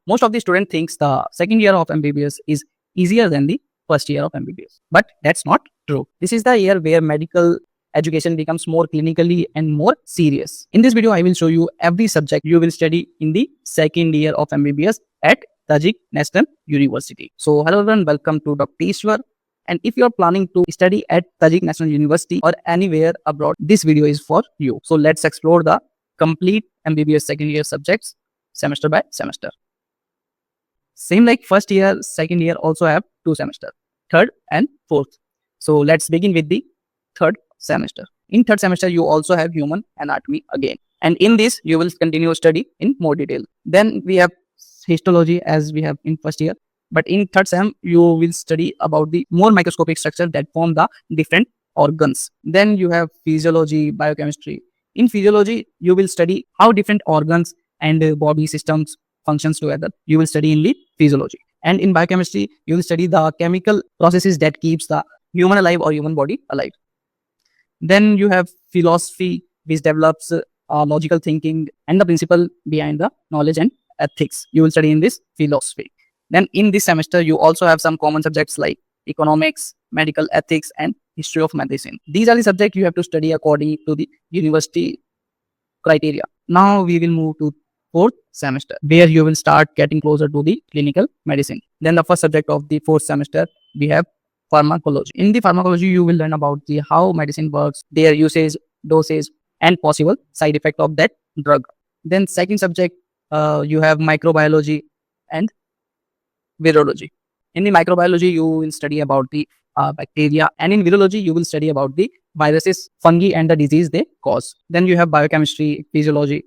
Most of the student thinks the second year of MBBS is easier than the first year of MBBS, but that's not true. This is the year where medical education becomes more clinically and more serious. In this video, I will show you every subject you will study in the second year of MBBS at Tajik National University. So hello everyone, welcome to Dr. Ishwar. And if you are planning to study at Tajik National University or anywhere abroad, this video is for you. So let's explore the complete MBBS second year subjects semester by semester. Same like first year, second year also have two semesters, third and fourth. So let's begin with the third semester. In third semester, you also have human anatomy again. And in this, you will continue study in more detail. Then we have histology as we have in first year. But in third sem, you will study about the more microscopic structure that form the different organs. Then you have physiology, biochemistry. In physiology, you will study how different organs and body systems functions together. You will study in the physiology. And in biochemistry, you will study the chemical processes that keeps the human alive or human body alive. Then you have philosophy, which develops logical thinking and the principle behind the knowledge and ethics. You will study in this philosophy. Then in this semester, you also have some common subjects like economics, medical ethics, and history of medicine. These are the subjects you have to study according to the university criteria. Now we will move to fourth semester, where you will start getting closer to the clinical medicine. Then the first subject of the fourth semester, we have pharmacology. In the pharmacology, you will learn about the how medicine works, their usage, dosage, and possible side effect of that drug. Then second subject, you have microbiology and virology. In the microbiology, you will study about the bacteria, and in virology, you will study about the viruses, fungi, and the disease they cause. Then you have biochemistry, physiology,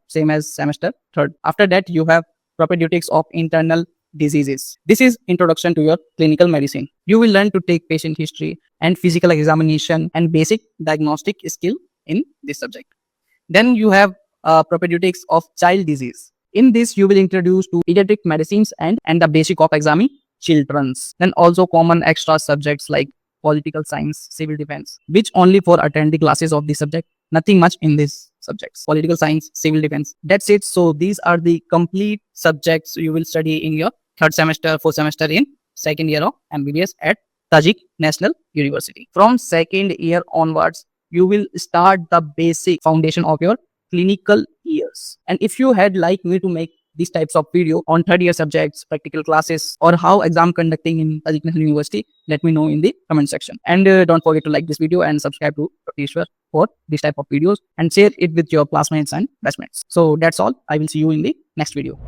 same as semester third. After that, you have propedeutics of internal diseases. This is introduction to your clinical medicine. You will learn to take patient history and physical examination and basic diagnostic skill in this subject. Then you have propedeutics of child disease. In this, you will introduce to pediatric medicines and the basic of examining children's. Then also common extra subjects like political science, civil defense, which only for attend the classes of this subject. Nothing much in this subjects. Political science, civil defense. That's it. So these are the complete subjects you will study in your third semester, fourth semester in second year of MBBS at Tajik National University. From second year onwards, you will start the basic foundation of your clinical years. And if you had like me to make these types of video on third year subjects, practical classes, or how exam conducting in Tajik National University, let me know in the comment section. And don't forget to like this video and subscribe to Dr. Ishwar for this type of videos and share it with your classmates and bestmates. So that's all. I will see you in the next video.